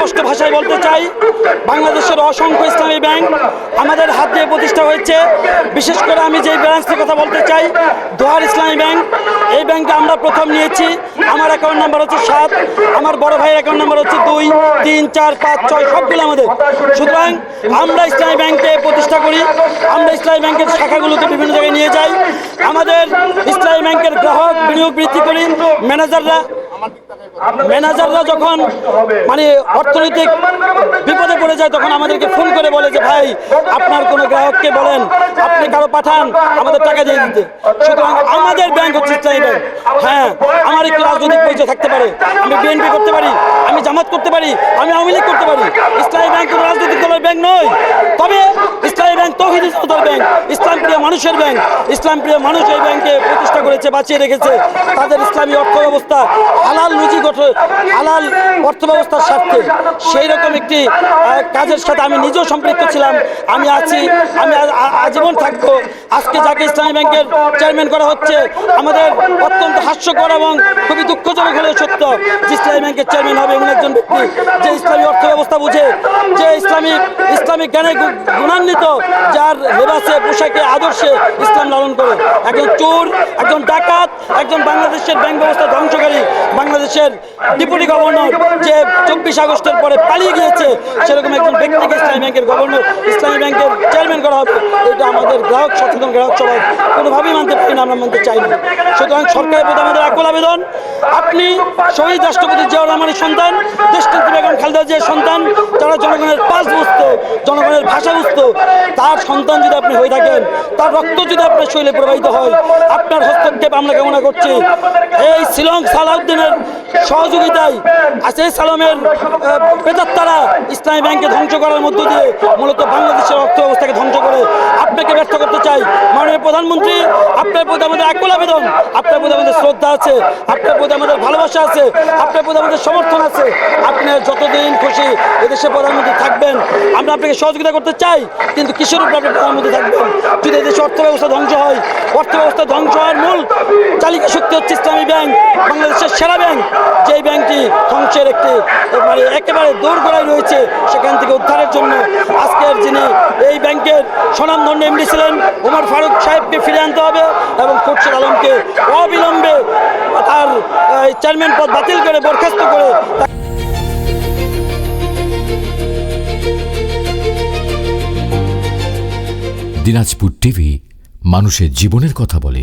স্পষ্ট ভাষায় বলতে চাই, বাংলাদেশের অসংখ্য ইসলামী ব্যাংক আমাদের হাত দিয়ে প্রতিষ্ঠা হয়েছে। বিশেষ করে আমি যেই ব্রাঞ্চের কথা বলতে চাই, দোহার ইসলামী ব্যাংক, এই ব্যাংকে আমরা প্রথম নিয়েছি। আমার অ্যাকাউন্ট নাম্বার হচ্ছে 7, আমার বড় ভাইয়ের অ্যাকাউন্ট নাম্বার হচ্ছে 2, 3, 4, 5, 6 সবগুলো আমাদের। সুতরাং আমরা ইসলামী ব্যাংকে প্রতিষ্ঠা করি, আমরা ইসলামী ব্যাংকের শাখাগুলোকে বিভিন্ন জায়গায় নিয়ে যাই। আমাদের ইসলামী ব্যাংকের গ্রাহক বিনিয়োগ বৃদ্ধি করি। ম্যানেজাররা যখন মানে অর্থনৈতিক বিপদে পড়ে যায় তখন আমাদেরকে ফোন করে বলে যে ভাই আপনার কোনো গ্রাহককে বলেন, আপনি কারো পাঠান আমাদের টাকা দিয়ে দিতে। সুতরাং আমাদের ব্যাংক হচ্ছে ইসলামী ব্যাংক। হ্যাঁ, আমার একটু রাজনৈতিক পরিচয় থাকতে পারে, আমি বিএনপি করতে পারি, আমি জামাত করতে পারি, আমি আওয়ামী লীগ করতে পারি, ইসলামী ব্যাংক কোনো রাজনৈতিক দলের ব্যাংক নয়। তবে ইসলামী ব্যাংক তৌহিদি জনতার ব্যাংক, ইসলাম প্রিয় মানুষের ব্যাংক। ইসলাম প্রিয় মানুষ এই ব্যাংকে প্রতিষ্ঠা করেছে, বাঁচিয়ে রেখেছে তাদের ইসলামী অর্থ ব্যবস্থা, হালাল রুজি গঠন, হালাল অর্থ ব্যবস্থার স্বার্থে। সেই রকম একটি কাজের সাথে আমি নিজেও সম্পৃক্ত ছিলাম, আমি আছি, আমি আজীবন থাকবো। আজকে যাকে ইসলামী ব্যাংকের চেয়ারম্যান করা হচ্ছে, আমাদের অত্যন্ত হাস্যকর এবং খুবই দুঃখজনক হলেও সত্য যে ইসলামী ব্যাংকের চেয়ারম্যান হবে এমন একজন ব্যক্তি যে ইসলামী অর্থ ব্যবস্থা বুঝে, যে ইসলামিক জ্ঞানে গুণান্বিত, যার লেবাসে পোশাকে আদর্শে ইসলাম লালন করে। একজন চোর, একজন ডাকাত, একজন বাংলাদেশের ব্যাংক ব্যবস্থা ধ্বংসকারী, বাংলাদেশের ডেপুটি গভর্নর যে 24 আগস্টের পরে পালিয়ে গিয়েছে, সেরকম একজন ব্যক্তিকে ইসলামী ব্যাংকের গভর্নর, ইসলামী ব্যাংকের চেয়ারম্যান করা হবে। এটা আমাদের গ্রাহক সচেতন গ্রাহক সবাই কোনোভাবেই মানতে পারি না, আমরা মানতে চাই না। সুতরাং সরকারের প্রতি আমাদের আকুল আবেদন, আপনি শহীদ রাষ্ট্রপতি জিয়াউর রহমানের সন্তান, দেশনেত্রী বেগম খালেদা জিয়ার সন্তান, যারা জনগণের পাশ বুঝতো, জনগণের ভাষা বুঝতো, তার সন্তান যদি আপনি হয়ে থাকেন, তার রক্ত যদি আপনার শরীরে প্রবাহিত হয়, আপনার হস্তক্ষেপ আমরা কামনা করছি। এই শিলং সালাউদ্দিনের সহযোগিতায় আছে সালামের প্রেতাত্মারা ইসলামী ব্যাংকে ধ্বংস করার মধ্য দিয়ে মূলত বাংলাদেশের অর্থ ব্যবস্থাকে ধ্বংস করে। আপনাকে ব্যর্থ করতে চাই মাননীয় প্রধানমন্ত্রী, আপনার প্রতি আমাদের আকুল আবেদন, আপনার প্রতি আমাদের শ্রদ্ধা আছে, আপনার প্রতি আমাদের ভালোবাসা আছে, আপনার প্রতি আমাদের সমর্থন আছে। আপনি যতদিন খুশি এদেশে প্রধানমন্ত্রী থাকবেন, আমরা আপনাকে সহযোগিতা করতে চাই, কিন্তু কিসের উপর আপনি প্রধানমন্ত্রী থাকবেন যদি এদেশে অর্থ ব্যবস্থা ধ্বংস হয়? অর্থ ব্যবস্থা ধ্বংস হওয়ার মূল চালিকা শক্তি হচ্ছে ইসলামী ব্যাংক, বাংলাদেশের সেরা ব্যাংক, যেই ব্যাংকটি ধ্বংসের একটি মানে একেবারে দোরগোড়ায় রয়েছে। সেখান থেকে উদ্ধারের জন্য আজকের যিনি এই ব্যাংকের স্বনামধন্য এমডি ছিলেন ওমর ফারুক সাহেবকে ফিরে আনতে হবে এবং খুরশেদ আলমকে অবিলম্বে তার চেয়ারম্যান পদ বাতিল করে বরখাস্ত করে। দিনাজপুর টিভি মানুষের জীবনের কথা বলে।